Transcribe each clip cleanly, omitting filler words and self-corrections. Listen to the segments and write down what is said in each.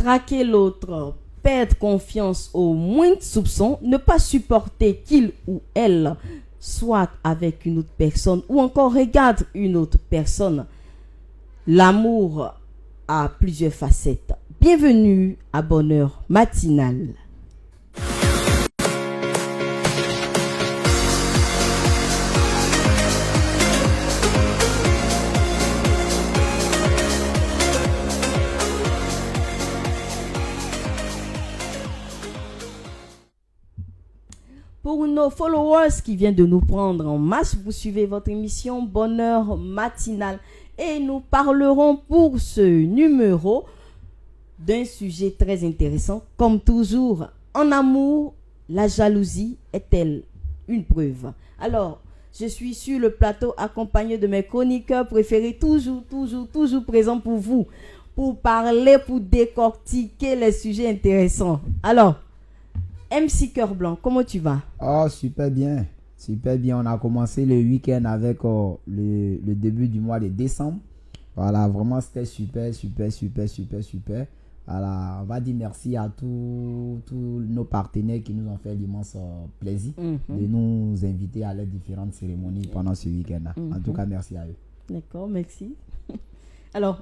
traquer l'autre, perdre confiance au moindre soupçon, ne pas supporter qu'il ou elle soit avec une autre personne ou encore regarde une autre personne. L'amour a plusieurs facettes. Bienvenue à Bonheur Matinal. Pour nos followers qui viennent de nous prendre en masse, vous suivez votre émission Bonheur Matinal et nous parlerons pour ce numéro d'un sujet très intéressant. Comme toujours, en amour, la jalousie est-elle une preuve? Alors, je suis sur le plateau accompagné de mes chroniqueurs préférés, toujours présents pour vous, pour parler, pour décortiquer les sujets intéressants. Alors, MC Cœur Blanc, comment tu vas? Oh, super bien. Super bien. On a commencé le week-end avec le début du mois de décembre. Voilà, vraiment, c'était super. Voilà, on va dire merci à tous nos partenaires qui nous ont fait l'immense plaisir de nous inviter à leurs différentes cérémonies pendant ce week-end-là. En tout cas, merci à eux. D'accord, merci. Alors,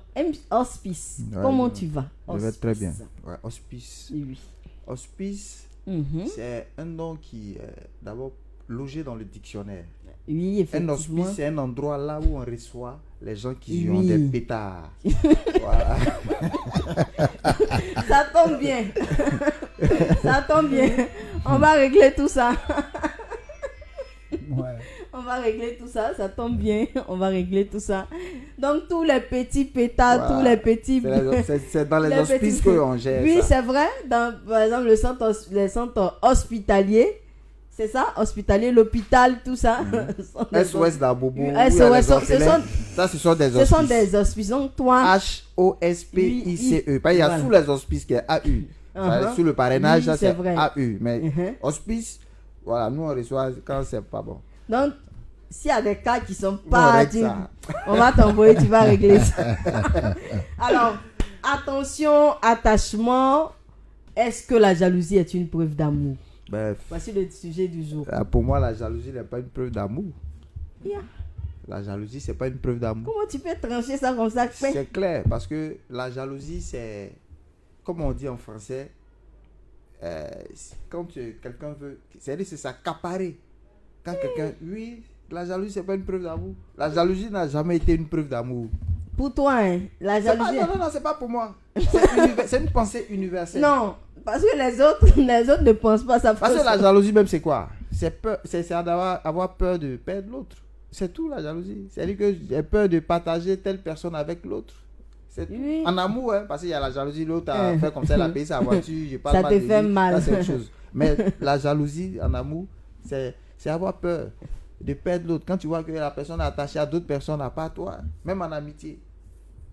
Hospice, comment tu vas? Je vais très bien. Ouais, Hospice. Oui. Hospice, c'est un nom qui est d'abord logé dans le dictionnaire. Oui, effectivement. Un hospice, c'est un endroit là où on reçoit les gens qui ont des pétards. Voilà. Ça tombe bien. Ça tombe bien. On va régler tout ça. Ouais. On va régler tout ça, ça tombe bien. On va régler tout ça. Donc, tous les petits pétards, Voilà. tous les petits... C'est dans les hospices qu'on gère. Oui, ça. c'est vrai. Par exemple, les centres hospitaliers, c'est ça, hospitalier, l'hôpital, tout ça. SOS d'Abobo. SOS, ce sont des hospices. Ce sont des hospices. Donc, toi... HOSPICE. Il y a sous les hospices qui est AU. Sous le parrainage, ça c'est vrai. AU. Mais hospice, voilà, nous on reçoit quand c'est pas bon. Donc, s'il y a des cas qui sont pas... On va t'envoyer, tu vas régler ça. Alors, attention, attachement. Est-ce que la jalousie est une preuve d'amour? Bref. Voici le sujet du jour. Pour moi, la jalousie n'est pas une preuve d'amour. Yeah. La jalousie, c'est pas une preuve d'amour. Comment tu peux trancher ça comme ça? C'est clair, parce que la jalousie, c'est, comme on dit en français, quand quelqu'un veut, c'est s'accaparer. Quand quelqu'un, oui, la jalousie, c'est pas une preuve d'amour. La jalousie n'a jamais été une preuve d'amour. Pour toi, hein, la jalousie... Non, c'est pas pour moi. C'est une pensée universelle. Non, parce que les autres ne pensent pas ça. Parce que la jalousie même, c'est quoi? C'est avoir peur de perdre l'autre. C'est tout la jalousie. C'est-à-dire que j'ai peur de partager telle personne avec l'autre. C'est oui. En amour, hein, parce qu'il y a la jalousie, l'autre a fait comme ça, elle a payé sa voiture, je parle ça mal te de fait lui. mal. Ça, c'est autre chose. Mais la jalousie en amour, c'est avoir peur de perdre l'autre. Quand tu vois que la personne est attachée à d'autres personnes, à part toi, même en amitié,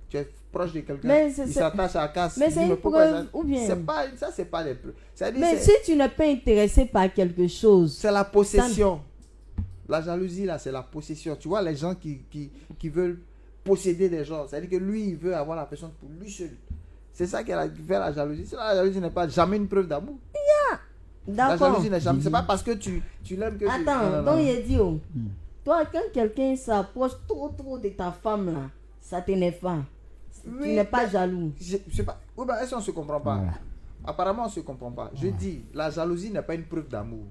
tu es proche de quelqu'un, il s'attache à la casse. Mais c'est une preuve, ou bien... c'est pas des preuves. Mais si tu n'es pas intéressé par quelque chose... C'est la possession. La jalousie, là, c'est la possession. Tu vois, les gens qui veulent posséder des gens, c'est-à-dire que lui, il veut avoir la personne pour lui seul. C'est ça qui fait la jalousie. La jalousie n'est pas jamais une preuve d'amour. Yeah. La jalousie n'est jamais... C'est pas parce que tu l'aimes que Attends, donc il a dit, toi, quand quelqu'un s'approche trop de ta femme, là, ça t'énerve pas. Oui, tu n'es pas jaloux. Je sais pas. Oui, ben, est-ce qu'on ne se comprend pas? Ouais. Apparemment, on ne se comprend pas. Je dis, la jalousie n'est pas une preuve d'amour.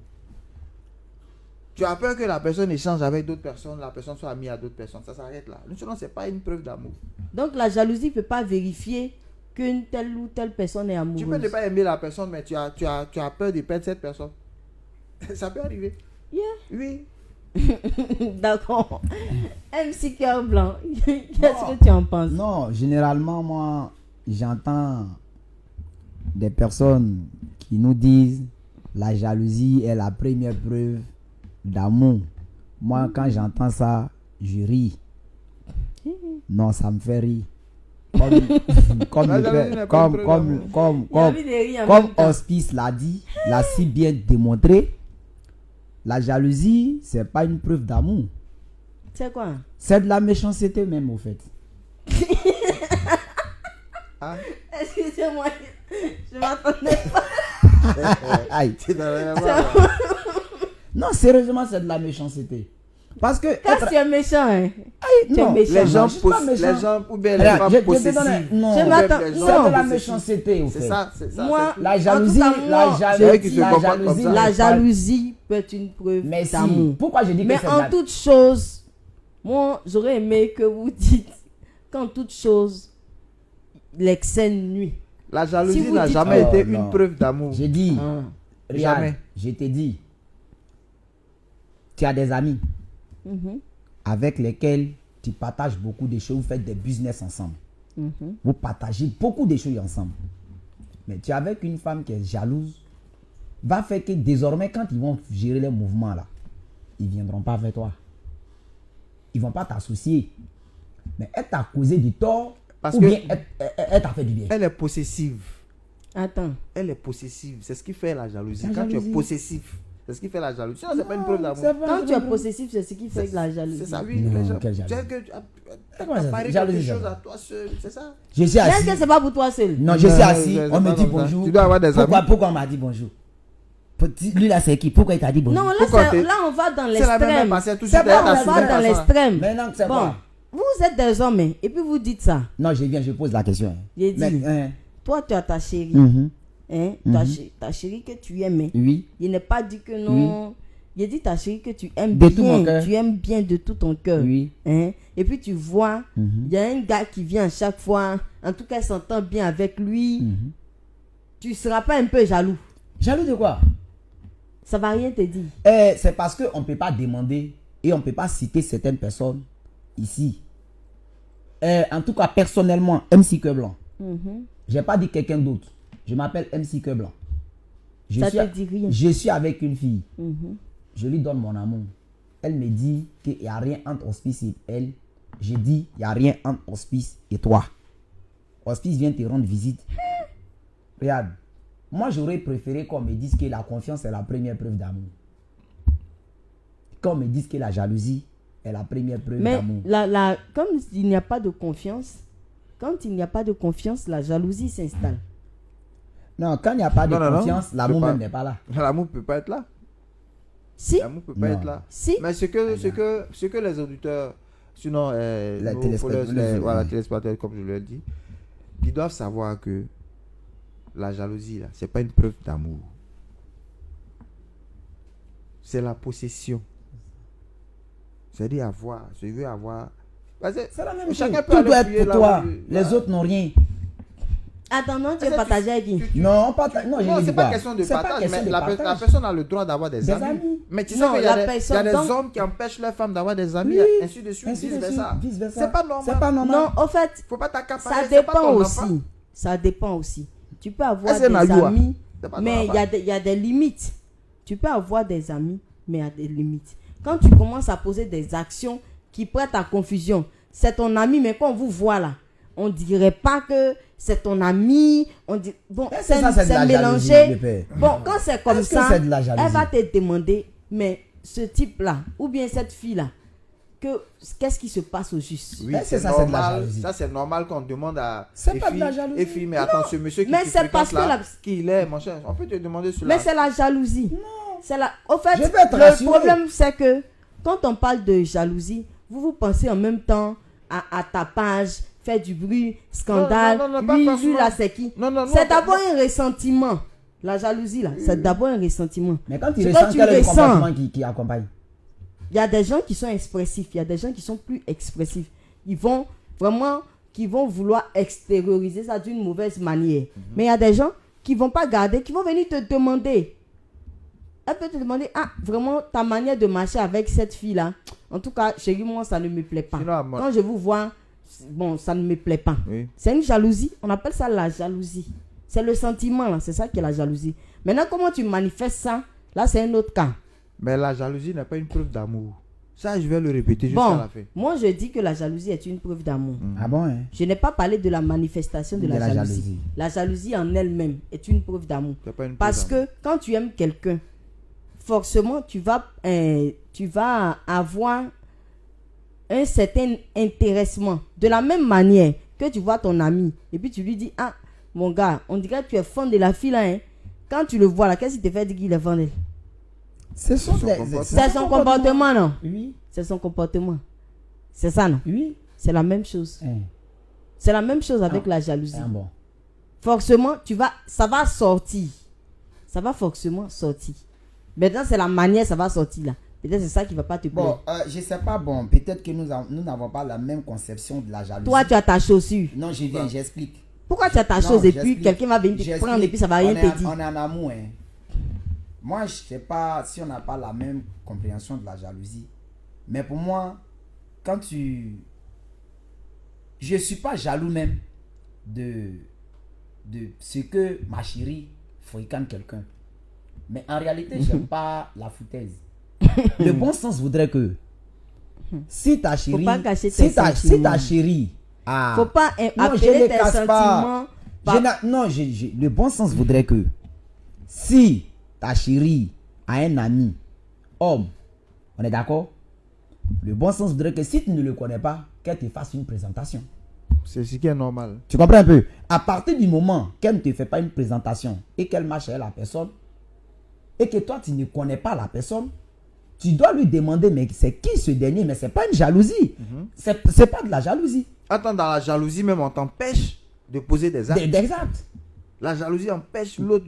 Tu as peur que la personne échange avec d'autres personnes, la personne soit amie à d'autres personnes. Ça s'arrête là. Non, ce n'est pas une preuve d'amour. Donc, la jalousie ne peut pas vérifier qu'une telle ou telle personne est amoureuse. Tu peux ne pas aimer la personne, mais tu as peur de perdre cette personne. Ça peut arriver. Yeah. Oui. D'accord. MC Cœur Blanc, qu'est-ce que tu en penses? Non, généralement, moi, j'entends des personnes qui nous disent la jalousie est la première preuve d'amour. Moi, quand j'entends ça, je Non, ça me fait rire. Comme Hospice l'a dit, l'a si bien démontré, la jalousie, c'est pas une preuve d'amour. C'est quoi? C'est de la méchanceté même, au fait. Hein? Excusez-moi, je m'attendais pas. Aïe. Tu n'as rien à voir. Non, sérieusement, c'est de la méchanceté. Parce que. Quand tu es méchant, hein. Tu es non, méchant. Les gens je suis pas poussent, méchant. les gens ou bien les Regarde, femmes je te possessives. donne non, Je m'attends- Les gens c'est de la possessifs. méchanceté, au fait. C'est ça, c'est ça. Moi, c'est La En jalousie, tout cas, moi, c'est vrai qu'ils se la comportent comme jalousie. ça. n'est la pas- jalousie peut être une preuve Mais si. d'amour. Pourquoi je dis que Mais c'est de en la... toute chose, moi, j'aurais aimé que vous dites qu'en toute chose, l'excès nuit. La jalousie Si vous n'a dites- jamais Oh, été non. une preuve d'amour. J'ai dit, Ah. regarde, Jamais. je t'ai dit, tu as des amis Mhm, avec lesquels tu partages beaucoup de choses, vous faites des business ensemble. mhm. Vous partagez beaucoup de choses ensemble. Mais tu es avec une femme qui est jalouse, va faire que désormais, quand ils vont gérer les mouvements là, ils ne viendront pas vers toi. Ils ne vont pas t'associer. Mais elle t'a causé du tort, Parce ou que- bien elle t'a fait du bien. Elle est possessive. Attends. Elle est possessive. C'est ce qui fait la jalousie. La Quand tu jalousie. es possessif, c'est ce qui fait la jalousie. Sinon, c'est pas une preuve d'amour. c'est vrai, Quand c'est tu es vrai. possessif, c'est ce qui fait que la jalousie. C'est ça, oui. Non, les gens. quelle Tu jalousie. sais que tu Comment ça, apparais jalousie, quelque ça chose va. à toi seul. C'est ça. Je suis Est-ce assis. que c'est pas pour toi seul? Non, je suis Non, assis, c'est on me pas dit comme ça. bonjour. Tu dois avoir des amis. Pourquoi on m'a dit bonjour? Lui là, c'est qui? Pourquoi il t'a dit bonjour? Non, là, Pourquoi là, on va dans C'est la même l'extrême. passée. Tout de C'est suite, bon, elle a on On suivi va la dans façon. l'extrême. Maintenant, c'est Bon, quoi? vous êtes des hommes, hein, et puis vous dites ça. Non, je viens, je pose la question. J'ai dit, Mais, toi, tu as ta chérie. mhm. Hein, ta chérie que tu aimes. Oui. Il n'est pas dit que non. Il dit ta chérie que tu aimes De tout mon bien. cœur. Tu aimes bien de tout ton cœur. Oui. Hein? Et puis tu vois, Mhm. il y a un gars qui vient à chaque fois. En tout cas, il s'entend bien avec lui. Mhm. Tu ne seras pas un peu jaloux. Jaloux de quoi? Ça va rien te dire. C'est parce qu'on ne peut pas demander et on ne peut pas citer certaines personnes ici. En tout cas, personnellement, MC Cœur Blanc. Mhm. Je n'ai pas dit quelqu'un d'autre. Je m'appelle MC Cœur Blanc. Ça te dit rien. Je suis avec une fille. Mhm. Je lui donne mon amour. Elle me dit qu'il n'y a rien entre Hospice et elle. Je dis il n'y a rien entre Hospice et toi. Hospice vient te rendre visite. Regarde, moi j'aurais préféré qu'on me dise que la confiance est la première preuve d'amour. Qu'on me dise que la jalousie est la première preuve Mais d'amour. comme il n'y a pas de confiance, quand il n'y a pas de confiance, la jalousie s'installe. Non, quand il n'y a pas de Non, confiance, l'amour je peux même pas. n'est pas là. L'amour peut pas être là. Si, L'amour peut pas Non. être là. si. Mais ce que les auditeurs, sinon nos téléspectateurs, followers, voilà, téléspectateurs, comme je leur dis, ils doivent savoir que la jalousie, là, c'est pas une preuve d'amour. C'est la possession. C'est-à-dire avoir, je veux avoir. Parce que C'est la même chose. chacun peut Tout aller doit fouiller être pour là toi. où- Les voilà. autres n'ont rien. Attends, non, tu Est-ce veux que partager avec qui? Non, non, je Non, dis c'est pas question de C'est pas partage, question mais de la partage. personne a le droit d'avoir des Des amis. amis. Mais tu sais Non, qu'il y la a des, personne, il y a des donc- hommes qui empêchent leurs femmes d'avoir des amis, Oui. ainsi de suite, Ainsi de vice-versa. suite, vice-versa. C'est pas normal. C'est pas normal. Non, en fait, Faut pas t'accaparer. ça c'est pas dépend ton aussi. enfant. Ça dépend aussi. Tu peux avoir Est-ce que des Nayoua, amis, c'est pas ton mais enfant. il y a des limites. Tu peux avoir des amis, mais il y a des limites. Quand tu commences à poser des actions qui prêtent à confusion, c'est ton ami, mais quand on vous voit là, on dirait pas que c'est ton ami. On dit, bon, Est-ce que ça, c'est de la jalousie, mélangé. le père? Bon, quand c'est comme Est-ce que ça, c'est de la jalousie? elle va te demander, mais ce type-là, ou bien cette fille-là, qu'est-ce qui se passe au juste? Oui, Est-ce que c'est ça, c'est de la normal. jalousie? Ça, c'est normal qu'on demande à C'est les pas de filles, la jalousie. les filles, mais attends, ce monsieur qui Mais te c'est parce fréquente que là, la- qui il est, mon cher, on peut te demander cela. Mais c'est la jalousie. C'est la... Au fait, Je vais te le rassurer. problème, c'est que quand on parle de jalousie, vous pensez en même temps à tapage, faire du bruit, scandale. Non, pas lui, forcément. là, c'est qui? Non, C'est d'abord un ressentiment. La jalousie, là, c'est d'abord un ressentiment. Mais quand tu Ce que ressens, tu quel est le ressens. comportement qui accompagne? Il y a des gens qui sont expressifs, il y a des gens qui sont plus expressifs. Ils vont vraiment, qui vont vouloir extérioriser ça d'une mauvaise manière. Mais il y a des gens qui vont pas garder, qui vont venir te demander. Elle peut te demander, ah, vraiment, ta manière de marcher avec cette fille-là, en tout cas, chérie, moi, ça ne me plaît pas. Sinon, moi- Quand je vous vois, bon, ça ne me plaît pas. Oui. C'est une jalousie, on appelle ça la jalousie. C'est le sentiment, là, c'est ça qui est la jalousie. Maintenant, comment tu manifestes ça, là, c'est un autre cas. Mais la jalousie n'est pas une preuve d'amour. Ça, je vais le répéter jusqu'à Bon, la fin. moi, je dis que la jalousie est une preuve d'amour. Ah bon, hein? Je n'ai pas parlé de la manifestation de De la la jalousie. jalousie. La jalousie en elle-même est une preuve d'amour. C'est pas une preuve Parce d'amour. que quand tu aimes quelqu'un, forcément, tu vas avoir un certain intéressement. De la même manière que tu vois ton ami et puis tu lui dis, ah, mon gars, on dirait que tu es fan de la fille là, hein. Quand tu le vois là, qu'est-ce qui te fait dire qu'il est fan d'elle? C'est son comportement, non? Oui. C'est son comportement. C'est ça, non? Oui. C'est la même chose. C'est la même chose avec la jalousie. Bon. Forcément, ça va sortir. Ça va forcément sortir. Maintenant, c'est la manière, ça va sortir là. Peut-être c'est ça qui va pas te plaire. Bon, je sais pas, bon, peut-être que nous n'avons pas la même conception de la jalousie. Toi, tu as ta chaussure. Non, je viens, j'explique. Pourquoi tu as ta chose et puis quelqu'un va venir te prendre et puis ça va rien te dire? On est en amour, hein. Moi, je sais pas si on n'a pas la même compréhension de la jalousie. Mais pour moi, quand tu... Je suis pas jaloux même de ce que ma chérie fréquente quelqu'un. Mais en réalité, j'aime pas la foutaise. Le bon sens voudrait que si ta chérie... Faut pas cacher tes sentiments. Si ta chérie... Faut pas appeler tes sentiments. Le bon sens voudrait que si ta chérie a un ami homme, on est d'accord? Le bon sens voudrait que si tu ne le connais pas, qu'elle te fasse une présentation. C'est ce qui est normal. Tu comprends un peu? À partir du moment qu'elle ne te fait pas une présentation et qu'elle marche avec la personne et que toi tu ne connais pas la personne, tu dois lui demander, mais c'est qui ce dernier? Mais c'est pas une jalousie. C'est pas de la jalousie. Attends, dans la jalousie même, on t'empêche de poser des actes. Des actes. La jalousie empêche l'autre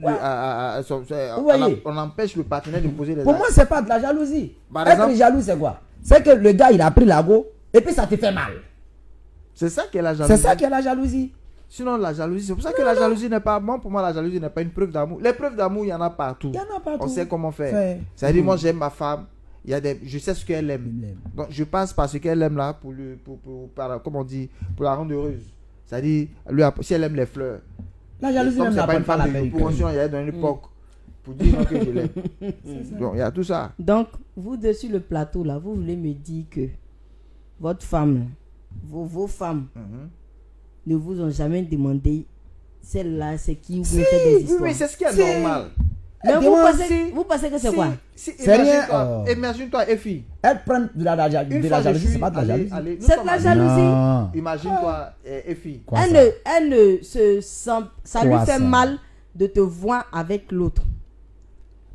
on empêche le partenaire de poser des actes. Pour moi, c'est pas de la jalousie. Par Être exemple, jaloux, c'est quoi? C'est que le gars, il a pris la go et puis ça te fait mal. c'est ça qui est la jalousie. C'est ça qui est la jalousie. Sinon, la jalousie, c'est pour ça que la jalousie n'est pas... Moi, pour moi, la jalousie n'est pas une preuve d'amour. Les preuves d'amour, il y en a partout. Il y en a partout. On sait comment faire. C'est-à-dire, moi, j'aime ma femme. Je sais ce qu'elle aime. Donc, je passe par ce qu'elle aime là pour comment on dit, pour la rendre heureuse. C'est-à-dire, si elle aime les fleurs. La jalousie comme même c'est pas une pas femme la de promotion, il y a dans une époque pour dire que je l'aime. Donc, il y a tout ça. Donc, vous deux sur le plateau là, vous voulez me dire que votre femme, vos femmes, ne vous ont jamais demandé celle-là, c'est qui, vous fait des histoires. Oui, c'est ce qui est normal. Mais vous pensez que c'est quoi? C'est rien. Imagine-toi, Effie. Elle prend de la jalousie, c'est pas de la jalousie. C'est de la jalousie. Imagine-toi, Effie. Elle ne se sent... Ça lui fait mal de te voir avec l'autre.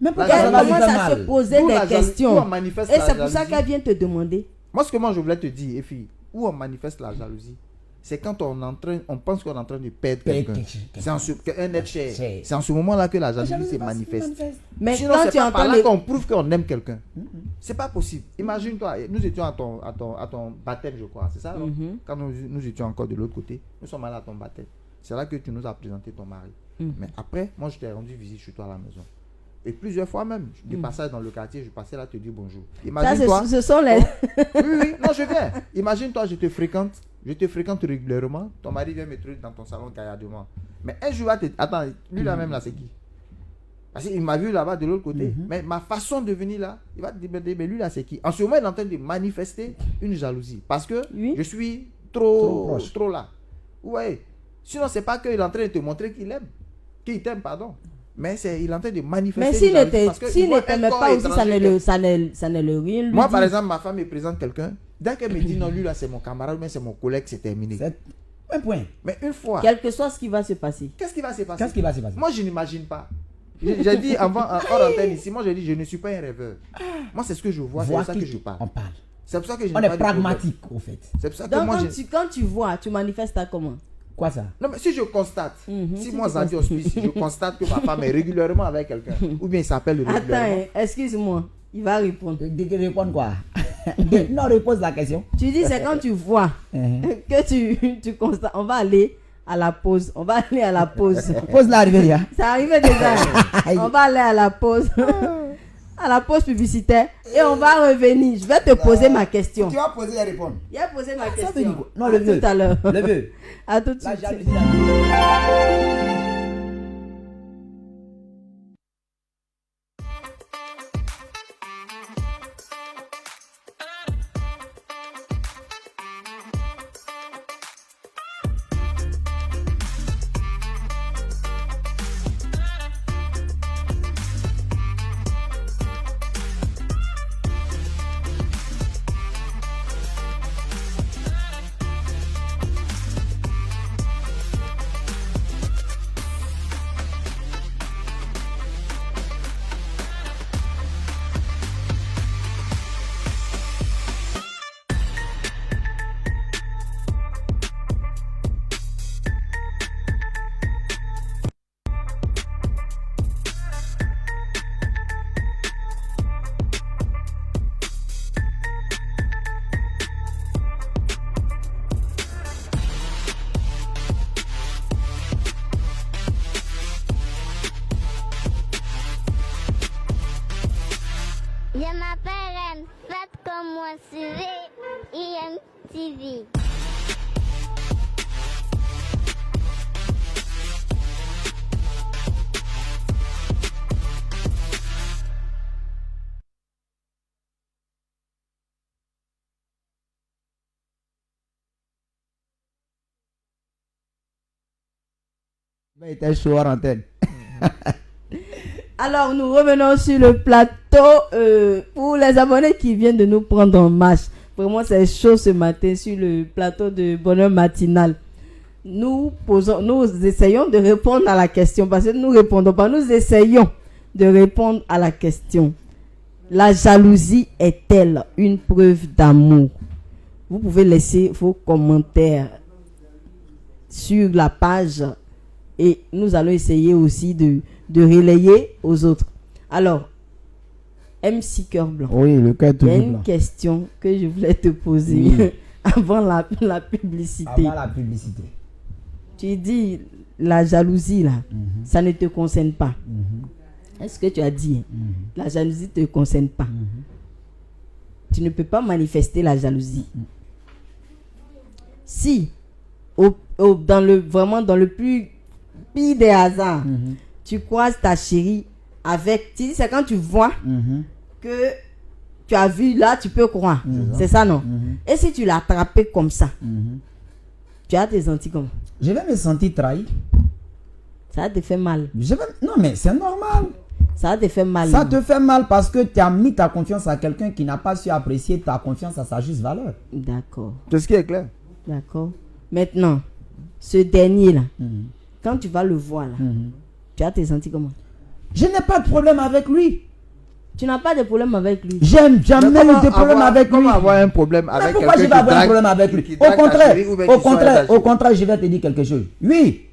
Mais elle commence à se poser des questions. Et c'est pour ça qu'elle qu'elle vient te demander. Moi, ce que je voulais te dire, Effie, où on manifeste la jalousie, c'est quand on pense qu'on est en train de perdre quelqu'un. C'est un être cher. C'est en ce moment-là que la jalousie se manifeste. Mais sinon, quand c'est tu pas entends par là qu'on prouve qu'on aime quelqu'un. C'est pas possible. Imagine-toi, nous étions à ton baptême, je crois. C'est ça, non? Quand nous étions encore de l'autre côté, nous sommes allés à ton baptême. C'est là que tu nous as présenté ton mari. Mais après, moi, je t'ai rendu visite chez toi à la maison. Et plusieurs fois même, de passage dans le quartier, je passais là te dire bonjour. Imagine-toi. Ce sont les... oui, non, je viens. Imagine-toi, je te fréquente régulièrement. Ton mari vient me trouver dans ton salon gaillardement. Mais un jour, attends, lui là même là, c'est qui? Parce qu'il m'a vu là-bas de l'autre côté. Mais ma façon de venir là, il va te dire, mais lui là, c'est qui? En ce moment, il est en train de manifester une jalousie. Parce que je suis trop là. Ouais. Sinon, c'est pas qu'il est en train de te montrer qu'il aime. Qu'il t'aime, pardon. Mais il est en train de manifester. Mais s'il ne t'aimait pas aussi, ça ne le rien lui. Moi, par exemple, ma femme me présente quelqu'un. Dès qu'elle me dit non, lui là, c'est mon camarade, mais c'est mon collègue, c'est terminé. Un point. Mais une fois. Quel que soit ce qui va se passer. Qu'est-ce qui va se passer? Moi, je n'imagine pas. J'ai dit avant, hors antenne ici, moi, j'ai dit, je ne suis pas un rêveur. Moi, c'est ce que je vois, c'est pour ça que je parle. On parle. C'est pour ça que on est pragmatique, au fait. C'est pour ça que donc, moi, quand tu vois, tu manifestes à comment? Quoi ça? Non, mais si je constate, si moi, Zandi Hospice, je constate que ma femme est régulièrement avec quelqu'un, ou bien il s'appelle régulièrement. Attends, excuse-moi, il va répondre. Répondre quoi? Non, repose la question. Tu dis, c'est quand tu vois que tu constates. On va aller à la pause. Pause là, arrivé là. Ça arrive déjà. On va aller à la pause. À la pause publicitaire. Et on va revenir. Je vais te poser ma question. Tu vas poser et répondre. Il a posé ma question. Ça veut dire quoi? Non, le vieux. Tout à l'heure. Le vieux. À tout de suite. La jalousie. suivez IMTV. Il était chaud en antenne. Alors, nous revenons sur le plateau pour les abonnés qui viennent de nous prendre en marche. Vraiment, c'est chaud ce matin sur le plateau de Bonheur Matinal. Nous essayons de répondre à la question parce que nous ne répondons pas. Nous essayons de répondre à la question. La jalousie est-elle une preuve d'amour? Vous pouvez laisser vos commentaires sur la page et nous allons essayer aussi de relayer aux autres. Alors, MC Cœur Blanc. Oui, le cœur Il y a toujours une blanc. question que je voulais te poser Oui. avant la publicité. Avant la publicité. Tu dis la jalousie là, ça ne te concerne pas. Est-ce que tu as dit la jalousie ne te concerne pas? Tu ne peux pas manifester la jalousie. Si vraiment dans le plus pire des hasards, tu croises ta chérie avec, tu dis c'est quand tu vois que tu as vu là, tu peux croire. C'est ça, non? Et si tu l'as attrapé comme ça, tu as te senti comment? Je vais me sentir trahi. Ça te fait mal. Non, mais c'est normal. Ça te fait mal. Ça te fait mal parce que tu as mis ta confiance à quelqu'un qui n'a pas su apprécier ta confiance à sa juste valeur. D'accord. C'est ce qui est clair. D'accord. Maintenant, ce dernier là, quand tu vas le voir là, tu as te senti comment? Je n'ai pas de problème avec lui. Tu n'as pas de problème avec lui. J'aime jamais eu de problème avec lui. Comment avoir un problème Mais avec pourquoi je vais quelqu'un qui avoir un drague, problème avec lui? qui Au drague ta contraire, chérie ou bien qui sort avec ta au contraire, je vais te dire quelque chose. Oui,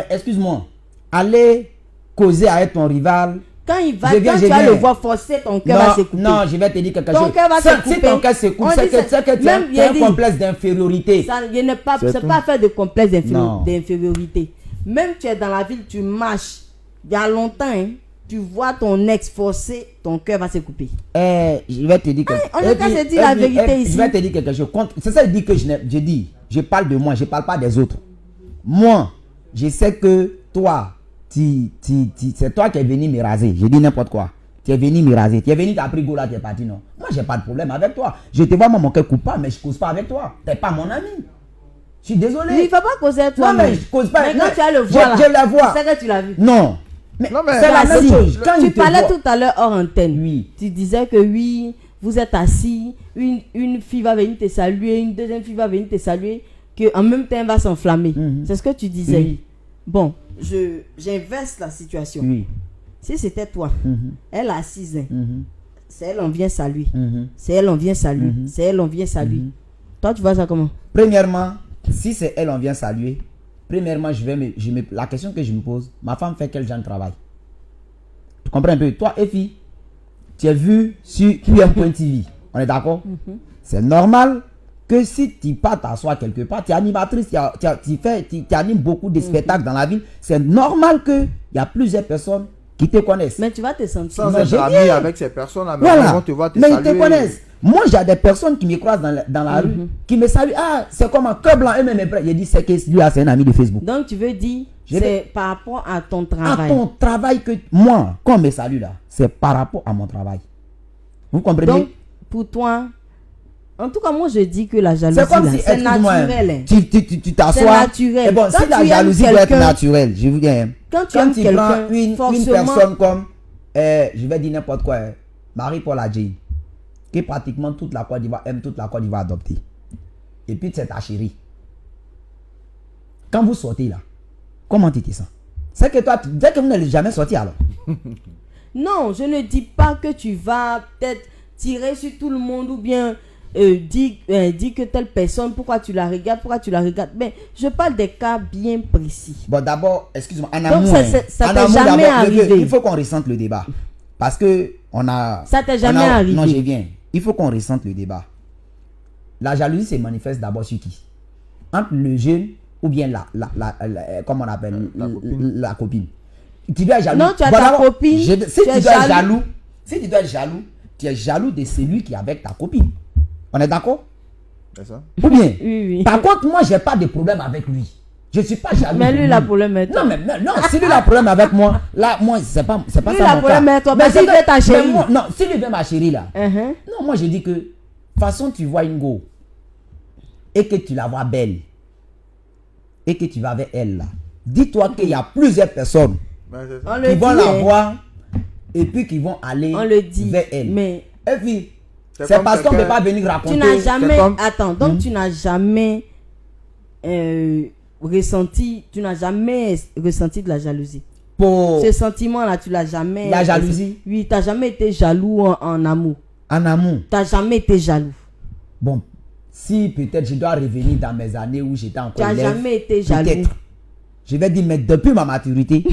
excuse-moi, aller causer avec ton rival. Quand il va, Je viens, quand je tu vas viens. le voir forcer, ton cœur va se couper. Non, je vais te dire quelque Ton chose. cœur va se Si couper. ton cœur se coupe, On c'est dit que, ça- tu même as il a un dit- complexe d'infériorité. Ça, il n'est pas, C'est c'est tout. pas faire de complexe Non. d'infériorité. Même tu es dans la ville, tu marches. Il y a longtemps, hein, tu vois ton ex forcer, ton cœur va se couper. Je vais te dire quelque chose. on est qu'à se dire la vérité ici. Je vais te dire quelque chose. C'est ça, je dis que je dis. Je parle de moi, je ne parle pas des autres. Moi, je sais que toi, c'est toi qui es venu me raser. Je dis n'importe quoi. Tu es venu me raser. Tu es venu, tu as pris go là, tu es parti, non. Moi, j'ai pas de problème avec toi. Je te vois, moi, mon cœur coupable, mais je ne cause pas avec toi. Tu n'es pas mon ami. Je suis désolé. Il ne faut pas causer avec toi. Non, mais je cause pas. Mais quand mais tu as le voir là, je la vois. c'est que tu l'as vu. Non. Mais, Non, mais- c'est la Ah, même si. chose. Quand Tu il te parlais voit- tout à l'heure hors antenne. Oui. Tu disais que oui, vous êtes assis, une fille va venir te saluer, une deuxième fille va venir te saluer, qu'en même temps elle va s'enflammer. C'est ce que tu disais. Oui. Bon, j'inverse la situation. Oui. Si c'était toi, elle est assise, hein, Mhm. c'est elle on vient saluer. Mhm. C'est elle on vient saluer. C'est elle on vient saluer. Toi tu vois ça comment? Premièrement, si c'est elle, on vient saluer. Premièrement, la question que je me pose, ma femme fait quel genre de travail? Tu comprends un peu? Toi, Effie, tu es vu sur QM.tv. On est d'accord? C'est normal que si tu pars t'asseoir quelque part, tu es animatrice, tu animes beaucoup de spectacles dans la ville. C'est normal qu'il y a plusieurs personnes qui te connaissent. Mais tu vas te sentir. Sans Non, être j'ai ami dit. avec ces personnes-là, mais Voilà. ils vont te voir te Mais ils saluer. te connaissent. Moi, j'ai des personnes qui me croisent dans la rue, qui me saluent. Ah, c'est comme un cœur blanc. Eux-mêmes, je dis, c'est que lui, c'est un ami de Facebook. Donc tu veux dire, Je c'est par rapport à ton À travail. ton travail que moi, quand on me salue là, c'est par rapport à mon travail. Vous comprenez? Donc pour toi, en tout cas moi je dis que la jalousie C'est comme là, si, c'est excuse-moi, naturel. Hein. tu t'assois. C'est naturel. Et bon, Quand si la tu aimes jalousie doit être quelqu'un- naturelle, je vous dis, hein, Quand tu aimes prends quelqu'un, une forcément, personne comme, je vais dire n'importe quoi, Marie-Paul Adjei, qui pratiquement toute la Côte d'Ivoire aime, toute la Côte d'Ivoire adopter. Et puis c'est ta chérie. Quand vous sortez là, comment tu te sens? C'est que toi, dès que vous n'allez jamais sortir alors. non, je ne dis pas que tu vas peut-être tirer sur tout le monde ou bien dire que telle personne, pourquoi tu la regardes. Mais je parle des cas bien précis. Bon, d'abord, excuse-moi, en Donc, amour, ça en t'est amour, jamais d'abord, arrivé. il faut qu'on ressente le débat. Parce que on a... Ça t'est on jamais a- arrivé. Non, je viens. Il faut qu'on ressente le débat. La jalousie se manifeste d'abord sur qui? Entre le jeune ou bien comment on appelle la copine. Tu dois être jaloux. Non, tu as Bon, ta d'abord, copine, si tu tu es dois être jaloux. jaloux, si tu dois être jaloux, tu es jaloux de celui qui est avec ta copine. On est d'accord? C'est ça? Ou bien? Oui. Par contre, moi, j'ai pas de problème avec lui. Je suis pas jaloux. Mais de lui, lui. il a problème avec toi. Non, non, si lui a problème avec moi, là, moi, c'est pas Lui, ça il a mon problème cas. avec toi, Mais parce c'est qu'il que- veut ta mais chérie. moi, non, si lui veut ma chérie, là. Uh-huh. Non, moi, je dis que, de toute façon, tu vois une go et que tu la vois belle et que tu vas avec elle, là. Dis-toi qu'il y a plusieurs personnes Ouais, c'est ça. On qui le vont dit, la hein. voir et puis qui vont aller On le dit. vers elle. Mais Et puis, C'est c'est comme parce qu'on ne peut quelqu'un- pas venir raconter. tu n'as jamais. comme- Attends, donc tu n'as jamais ressenti de la jalousie. Pour Ce sentiment-là, tu l'as jamais. La jalousie? Oui, tu n'as jamais été jaloux en amour. en amour. Tu n'as jamais été jaloux. Bon, si peut-être je dois revenir dans mes années où j'étais Tu encore n'as élève, jamais été jaloux. peut-être. Je vais dire, mais depuis ma maturité.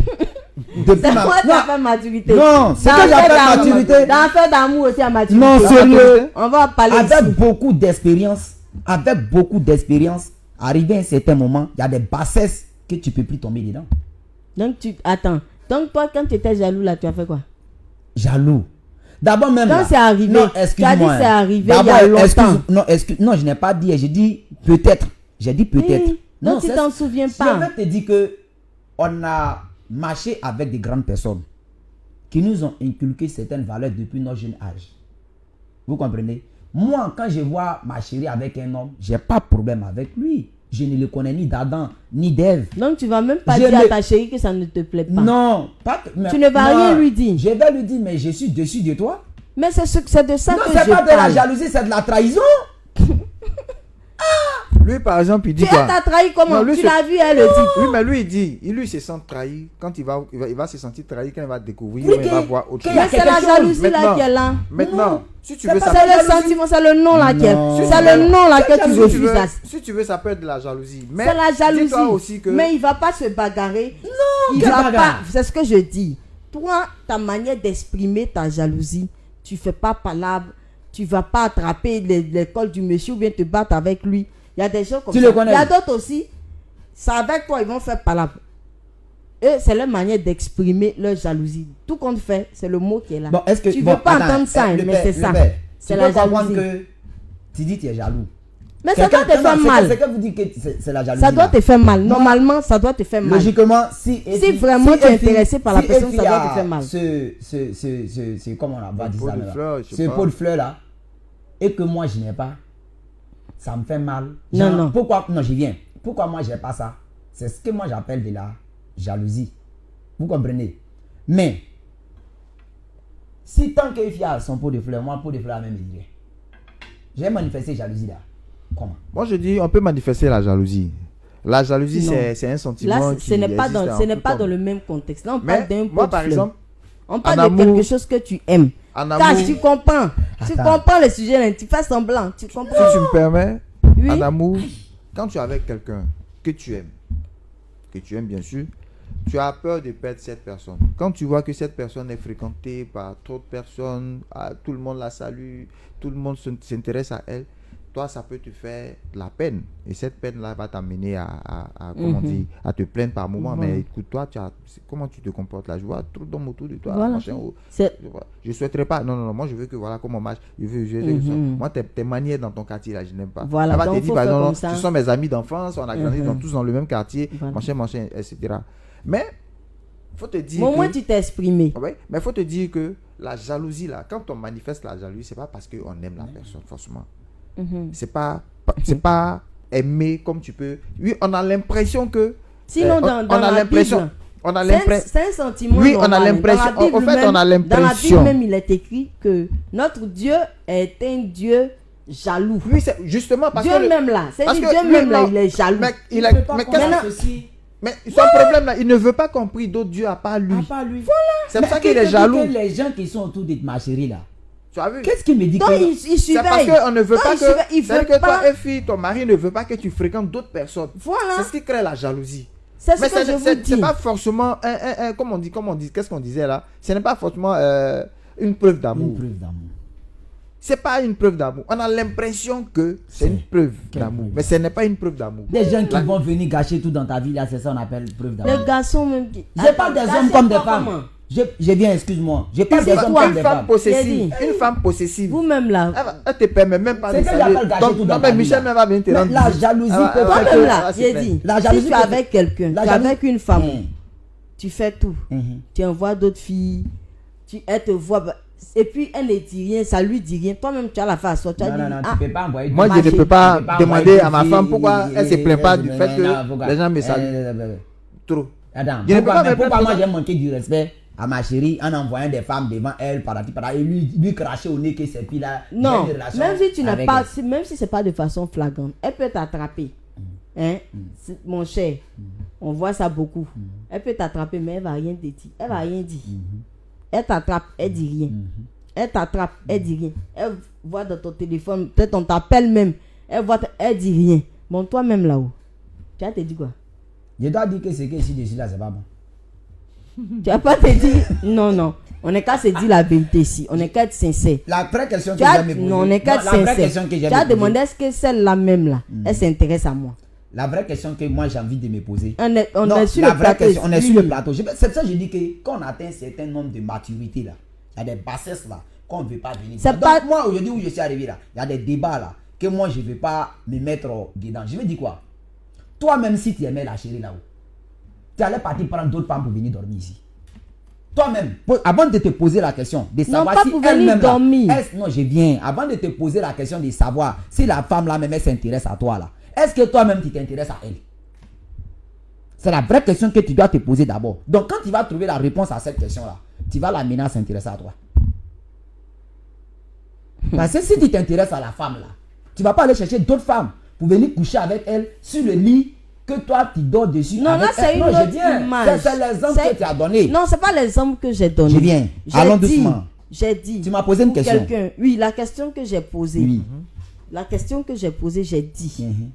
depuis C'est ma quoi non, ta fait maturité? non, c'est Dans que l'affaire j'appelle d'amour. maturité. Dans l'affaire d'amour aussi à maturité. Non, sérieux. On va parler Avec ici. beaucoup d'expérience, arrivé à un certain moment, il y a des bassesses que tu peux plus tomber dedans. Donc, attends. Donc, toi, quand tu étais jaloux, là, tu as fait quoi? Jaloux. D'abord même Quand là- c'est arrivé, non, tu as dit excuse-moi, c'est hein. arrivé il y a D'abord, longtemps. non, je n'ai pas dit, j'ai dit peut-être. J'ai dit peut-être. Oui, donc tu c'est- t'en souviens Je pas. vais te dire que on a marché avec des grandes personnes qui nous ont inculqué certaines valeurs depuis notre jeune âge. Vous comprenez? Moi, quand je vois ma chérie avec un homme, j'ai pas de problème avec lui. Je ne le connais ni d'Adam, ni d'Ève. Donc, tu vas même pas Je dire à ne- ta chérie que ça ne te plaît pas. Non, pas que- mais- Tu ne vas non, rien lui dire. Je vais lui dire, mais je suis dessus de toi. Mais c'est de ça Non, que c'est je pas de la parle. jalousie, c'est de la trahison. Lui, par exemple, il dit Tu quoi? t'as trahi comment? Non, lui, Tu c'est- l'as vu, elle le dit. Oui, mais lui, il dit, lui se sent trahi quand il va se sentir trahi quand il va découvrir, Oui, il va voir autre qu'il chose. y a Mais c'est la quelque chose. jalousie là Maintenant. qui est là. Maintenant, Non. si tu C'est veux pas ça, ça, C'est la le jalousie. sentiment, c'est le nom là qui est. Non. C'est le nom là que tu jalousie, refuses. là. si tu veux, ça peut être de la jalousie. Mais C'est la jalousie. dis-toi aussi que Mais il va pas se bagarrer. Non, Il quelle va bagarre? pas. C'est ce que je dis. Toi, ta manière d'exprimer ta jalousie, tu fais pas palabre. Tu vas pas attraper l'école du monsieur ou bien te battre avec lui. Il y a des gens comme Tu ça. le connais? Il y a d'autres aussi. C'est avec toi, ils vont faire palabre. Et c'est leur manière d'exprimer leur jalousie. Tout qu'on fait, c'est le mot qui est là. Bon, est-ce que tu bon, veux pas attends, entendre ça, hein, le mais père, c'est le ça. père, C'est tu la peux comprendre jalousie. que tu dis tu es jaloux. Mais ça doit te faire mal. C'est que vous dites que c'est la jalousie. Ça doit là. te faire mal. Normalement, ça doit te faire mal. Logiquement, si vraiment tu es intéressé par la si personne, une ça fille doit a te faire mal. ce comment on va Un dire pot ça de là, fleurs, je sais ce pas. pot de fleurs là, et que moi je n'ai pas, ça me fait mal. Non, Genre, non. Pourquoi? Non, je viens. Pourquoi moi j'ai pas ça? C'est ce que moi j'appelle de la jalousie. Vous comprenez? Mais si tant qu'une fille a son pot de fleurs, moi pot de fleurs même me dirait. J'ai manifesté jalousie là. Comment? moi je dis, on peut manifester la jalousie. La jalousie, Non. c'est un sentiment Là, qui ce n'est pas existe dans, en ce n'est tout pas homme. dans le même contexte. Là, on Mais parle d'un pot moi, de par fleurs. exemple, On parle en de quelque amour- chose que tu aimes. en Car amour, tu comprends. Tu Attends. comprends le sujet là. Tu fais semblant. Tu comprends. si tu me permets, Oui. en amour, quand tu es avec quelqu'un que tu aimes bien sûr, tu as peur de perdre cette personne. Quand tu vois que cette personne est fréquentée par trop de personnes, tout le monde la salue, tout le monde s'intéresse à elle, toi, ça peut te faire de la peine. Et cette peine-là va t'amener comment dire, à te plaindre par moment. Voilà. Mais écoute, toi, comment tu te comportes là? Je vois trop d'hommes autour de toi. Voilà. machin, C'est- je souhaiterais pas. Non. Moi, je veux que voilà comment on marche. Je veux moi, tes manières dans ton quartier là, je n'aime pas. Voilà, Elle va donc te dire, faut bah, faire non, comme ça. ce sont mes amis d'enfance, on a grandi tous dans le même quartier, Voilà. machin, etc. Mais, faut te dire. Mais au moins, que, tu t'es exprimé. ouais, mais faut te dire que la jalousie là, quand on manifeste la jalousie, c'est pas parce qu'on aime la personne, forcément. C'est pas aimer comme tu peux. Oui, on a l'impression que. Sinon, dans on a la l'impression. Bible, On a c'est un- l'impression. c'est un sentiment Oui, on a normal. l'impression- Dans la Bible en fait, même- on a Dans la Bible l'impression. même, il est écrit que notre Dieu est un Dieu jaloux. Oui, c'est justement parce Dieu que. même là, c'est parce dit que Dieu lui, même là, non, il est jaloux. Mais, Il ne peut pas mais comprendre qu'est-ce- ceci. mais son problème là, il ne veut pas qu'on prie d'autres dieux à part lui. À part lui. C'est pour Mais ça qu'il qu'est-ce est que jaloux. dit que les gens qui sont autour de ma chérie là, Tu as vu? qu'est-ce qui me dit Donc, que il C'est parce surveille. qu'on ne veut Non, pas il surveille, il que. C'est-à-dire veut que toi, pas. et fille, ton mari ne veut pas que tu fréquentes d'autres personnes. Voilà. C'est ce qui crée la jalousie. C'est ce Mais que je vous c'est dis. pas forcément comment on dit, qu'est-ce qu'on disait là? Ce n'est pas forcément une preuve une d'amour. preuve d'amour. C'est pas une preuve d'amour. On a l'impression que c'est une preuve Quelle d'amour. preuve? Mais ce n'est pas une preuve d'amour. Des gens qui La- vont venir gâcher tout dans ta vie là, c'est ça qu'on appelle preuve Les d'amour. garçons même qui. Je parle des hommes comme des femmes. Je viens, excuse-moi. Je parle C'est des hommes toi, comme des femmes. Une femme possessive. Vous-même là. Elle te permet même pas C'est de que saluer. j'appelle gâcher tout dans Non, ta mais vie, Michel là. même va venir te Mais rendre la visite. jalousie Ah, peut ah, faire Toi-même que- là, j'ai dit. La Si jalousie tu es peut- avec quelqu'un, La tu es jalousie- avec une femme, Mhm. tu fais tout. Mhm. Tu envoies d'autres filles, elle te voit, et puis elle ne dit rien, ça lui dit rien. Toi-même, tu as la face, tu as Non, dit, non, non, ah, tu peux pas envoyer. Moi, je Marcher. ne peux pas Tu peux pas demander envoyer à ma des femme filles, pourquoi elle se plaint pas du fait que les gens me saluent trop. Attends, Je ne peux pas me pourquoi plaindre moi de j'ai manqué du respect à ma chérie en envoyant des femmes devant elle, et lui cracher au nez que ces filles-là. non, j'ai une relation même si tu n'as avec pas, elle. même si c'est pas de façon flagrante, elle peut t'attraper. Hein? Mon cher, on voit ça beaucoup. Elle peut t'attraper, mais elle va rien te dire. Elle va rien dire. Elle t'attrape, elle dit rien. Elle t'attrape, elle dit rien. Elle voit dans ton téléphone, peut-être on t'appelle même. Elle voit, elle dit rien. Bon, toi-même là-haut, tu as te dit quoi? Je dois dire que ce que je suis là, c'est pas bon. Tu vas pas te dire, non, non. On n'est qu'à se dire la vérité ici. On n'est qu'à être sincère. La vraie question que Tu as, j'aime me poser. non, on n'est qu'à être la vraie sincère. question que Tu j'aime as me poser. demandé est-ce que celle-là même là, elle s'intéresse à moi. La vraie question que moi j'ai envie de me poser. On est Non, sur la le vraie plateau. question, on est ici. sur le plateau. C'est ça que je dis que quand on atteint un certain nombre de maturité là, il y a des bassesses là qu'on ne veut pas venir. C'est Donc, pas- moi aujourd'hui où je suis arrivé là, il y a des débats là que moi je ne veux pas me mettre dedans. Je veux dire quoi? Toi-même si tu aimais la chérie là-haut, tu allais partir prendre d'autres femmes pour venir dormir ici. Toi-même, avant de te poser la question de savoir pas si pour venir elle-même là, dormir. non je viens, avant de te poser la question de savoir si la femme là même elle s'intéresse à toi là, est-ce que toi-même tu t'intéresses à elle? C'est la vraie question que tu dois te poser d'abord. Donc quand tu vas trouver la réponse à cette question là, tu vas l'amener à s'intéresser à toi. Parce que si tu t'intéresses à la femme là, tu vas pas aller chercher d'autres femmes pour venir coucher avec elle sur le lit que toi tu dors dessus. Non, avec là, c'est elle. une Non, je autre viens. image. C'est l'exemple C'est- que tu as donné. Non, c'est pas l'exemple que j'ai donné. Je viens. J'ai Allons dit- doucement. J'ai dit. Tu m'as posé une pour question. quelqu'un. Oui, la question que j'ai posée. Oui. La question que j'ai posée, j'ai dit. Mhm.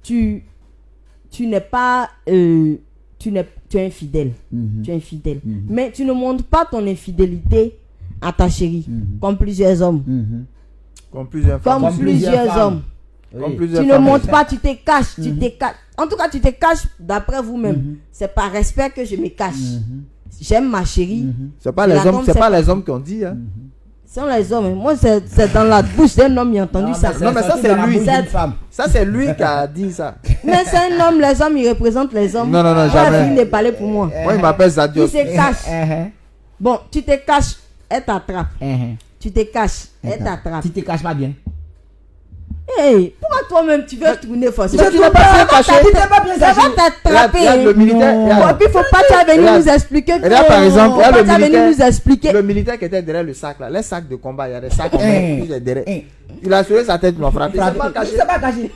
Tu n'es pas. Tu es infidèle. Mhm. Tu es infidèle. Mhm. Mais tu ne montres pas ton infidélité à ta chérie. Mhm. Comme plusieurs hommes. Mhm. Comme plusieurs femmes. Comme Comme plusieurs plusieurs femmes. hommes. Oui. Comme plusieurs Tu ne femmes. montres pas, tu te caches. Tu te caches. En tout cas, tu te caches d'après vous-même. C'est par respect que je me cache. J'aime ma chérie. C'est pas Je les la hommes, tombe, c'est c'est pas pas- les hommes qui ont dit. Hein. Ce sont les hommes. Moi, c'est dans la bouche d'un homme qui a entendu ça. Non, mais ça, sorti c'est de la lui. bouche d'une C'est- femme. Ça, c'est lui qui a dit ça. Mais c'est un homme, les hommes, ils représentent les hommes. Non, non, non, On a jamais. fini de parler pour moi. Moi, il m'appelle Zadios. Il se cache. Mhm. Bon, tu te caches, elle t'attrape. Mhm. Tu te caches, elle Attends. t'attrape. Tu te caches pas bien. Hey, pourquoi toi-même tu veux tourner forcément? Mais tu n'es pas bien caché. Tu t'es pas bien Ça caché. va t'attraper. Regarde le militaire. Non. Bon, regarde. puis faut pas tu vas venir Regarde. nous expliquer. Regarde, par exemple, Faut regarde pas le tu vas venir militaire. nous expliquer. Le militaire qui était derrière le sac là, les sacs de combat, il y a des sacs en Eh. main, il est derrière. Eh. Il a soulevé sa tête, il m'a frappé. Il s'est pas Il caché. s'est pas caché.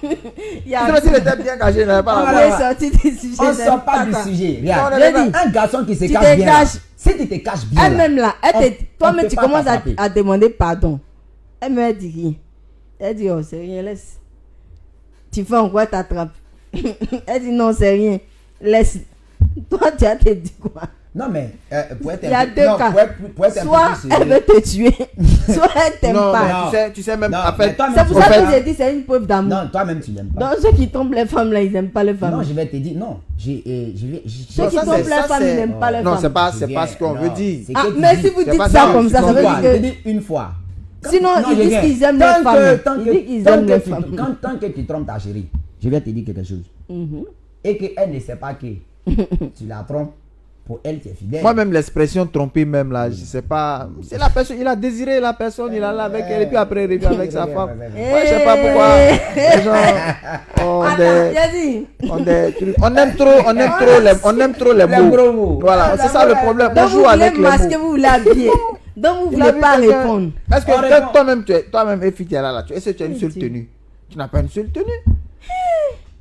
Il y a Sinon, s'il était bien caché, il n'avait pas Ah, la on voix. est sorti du sujet. On j'aime sort pas du ça. sujet. Non, Regarde. on J'ai est dit, Un garçon qui se Tu cache te bien. là, caches. Si tu te caches bien. Elle-même là, toi-même peut tu pas commences t'attraper. à demander pardon. Elle me dit rien. Elle dit, oh, c'est rien, laisse. Tu fais encore, t'attrapes. Elle dit, non, c'est rien. Laisse. Toi, tu as te dit quoi? Non, mais pour être Il y a un peu- deux non, cas. pour être un peu Soit plus elle sérieux. veut te tuer, soit elle t'aime Non, pas. mais tu sais même, Non, en mais fait, toi-même, C'est pour tu ça sais que pas. j'ai dit c'est une preuve d'amour. Non, toi-même, tu l'aimes pas. Donc ceux qui trompent les femmes là, ils n'aiment pas les femmes. Non, je vais te dire, non. Je vais. Ceux qui ça, trompent c'est- les ça, femmes, ils c'est- n'aiment pas les non, femmes. c'est pas ce qu'on veut dire. Ah, mais si vous c'est dites pas ça ça, comme ça, c'est ça veut quoi, dire Je que... dis une fois. Sinon, ils disent qu'ils aiment les femmes. Ils disent qu'ils aiment les femmes. Tant que tu trompes ta chérie, je vais te dire quelque chose. Mhm. Et qu'elle ne sait pas que tu la trompes, pour elle, tu es fidèle. Moi-même, l'expression tromper, même là, je sais pas. C'est la personne, il a désiré la personne, il est là avec elle, et puis après, il revient avec sa femme. Moi, je sais pas pourquoi. Les gens ont Attends, des- j'ai dit. ont des trucs. On aime trop les Les mots. gros mots. Voilà, c'est ça le problème. On Donc vous joue avec voulez les masquer, mots. vous voulez habiller. Donc vous Il a voulez vu pas quelqu'un- répondre. Est-ce que On répond. toi-même, Effie, tu es là, est-ce que tu as une seule tenue? Tu n'as pas une seule tenue.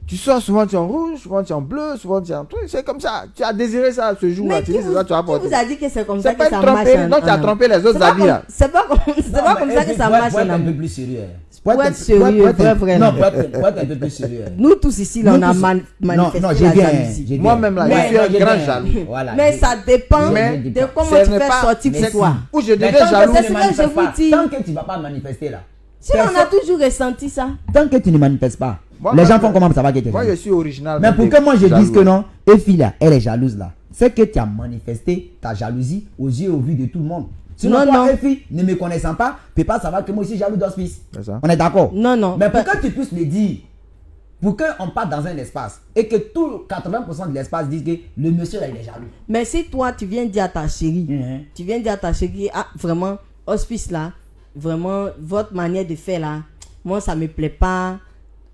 Tu sors souvent, tu es en rouge, souvent tu es en bleu, souvent tu es en truc. C'est comme ça. Tu as désiré ça ce jour-là. Mais Tu qui dis, c'est ça que tu as vous porté. a dit que c'est comme ça C'est que pas ça une marche tromperie. Donc tu as trompé les autres habits là. C'est pas comme ça que ça marche Pour en être un peu amour. plus sérieux. Pour être sérieux, vrai. Non, pour être un peu plus sérieux. Nous tous ici, là, on Nous a tous- manifesté non, la j'ai bien, jalousie. j'ai bien. Moi-même, là, Ouais, je suis non, un j'ai grand bien. jaloux. Voilà, Mais j'ai- ça dépend Mais de comment ce tu n'est fais pas- sortir c'est- pour toi. Où je Mais deviens tant que jaloux. tu C'est ne ce que manifestes je vous pas, dis. tant que tu ne vas pas manifester là. Si on a toujours ressenti ça. Tant que tu ne manifestes pas, Moi, les moi, gens font comment ça va que tu es Moi, je jaloux. suis original. Mais pour que moi je dise que non, et fille là, elle est jalouse là. c'est que tu as manifesté ta jalousie aux yeux et au vu de tout le monde. Sinon, Non, toi, non. une fille, ne me connaissant pas, peut pas savoir que moi aussi jaloux d'hospice. C'est ça. On est d'accord? Non, non. Mais pour que tu puisses le dire, pour qu'on parte dans un espace et que tout 80% de l'espace disent que le monsieur là il est jaloux. Mais si toi, tu viens dire à ta chérie, Mhm. tu viens dire à ta chérie, ah, vraiment, hospice là, vraiment, votre manière de faire là, moi, ça me plaît pas.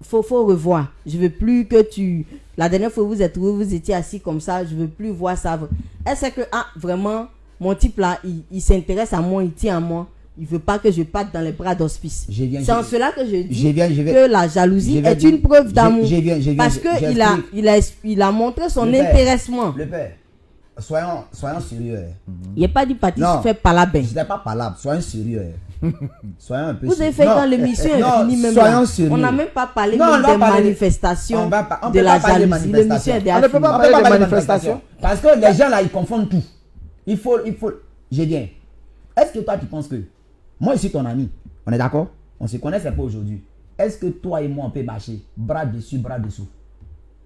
Faut revoir. Je veux plus que tu... La dernière fois, vous étiez assis comme ça, je veux plus voir ça. Est-ce que, ah, vraiment, mon type là, il s'intéresse à moi, il tient à moi. Il veut pas que je parte dans les bras d'hospice. C'est en cela que je dis que la jalousie est une preuve d'amour. Parce qu'il a montré son intéressement. Le père, soyons sérieux. Il n'est pas dit parti Non. se faire palaber. Je n'ai pas palabre, soyons sérieux. Soyons un peu Vous avez sérieux. fait Non, quand l'émission est non, finie même soyons là. sérieux. On n'a même pas parlé Non, on même va des parler- manifestations on de peut la pas parler de jalousie. L'émission est déjà On ne peut finie. pas On peut pas parler de manifestation. Parce que les gens là, ils confondent tout. Il faut. J'ai bien. Est-ce que toi, tu penses que. Moi, je suis ton ami. On est d'accord? On se connaît, c'est pas aujourd'hui. Est-ce que toi et moi, on peut marcher bras dessus, bras dessous?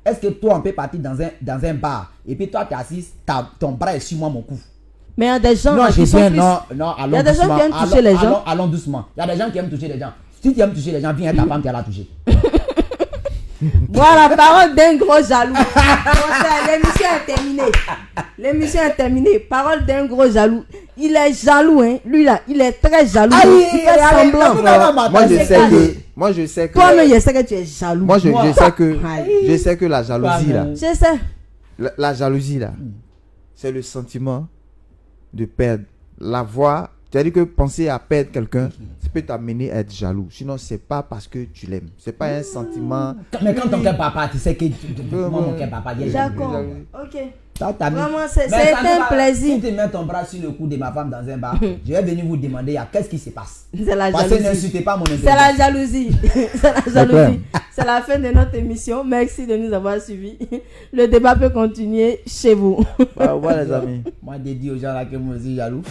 Est-ce que toi, on peut partir dans un bar et puis toi, tu es assise, ton bras est sur moi, mon cou? Mais il y a des gens Non, qui j'ai sont bien. plus... Non, allons Il y a des gens doucement. qui aiment toucher les gens. Allons doucement. Il y a des gens qui aiment toucher les gens. Si tu aimes toucher les gens, viens ta femme qui a la toucher. Voilà, parole d'un gros jaloux. L'émission est terminée. L'émission est terminée. Parole d'un gros jaloux. Il est jaloux, hein. Lui là, il est très jaloux. Il fait semblant. Moi, je sais que. Toi-même, je sais que tu es jaloux. Moi, je Aïe. sais que la jalousie là. Je sais. La jalousie là, c'est le sentiment de perdre. La voix, tu as dit que penser à perdre quelqu'un, ça peut t'amener à être jaloux. Sinon, c'est pas parce que tu l'aimes. C'est pas un sentiment. Mais quand ton cœur papa, tu sais que moi, mon cœur papa, il est jaloux. D'accord. Ok. Ça, t'as mis- Vraiment, c'est Mais ça un va- plaisir. Si tu mets ton bras sur le cou de ma femme dans un bar, je vais venir vous demander qu'est-ce qui se passe. C'est la Parce que jalousie. n'insultez pas mon C'est la intelligence. jalousie. C'est la jalousie. C'est la fin de notre émission. Merci de nous avoir suivis. Le débat peut continuer chez vous. Au revoir, les amis. Moi, j'ai dit aux gens là que moi aussi jaloux.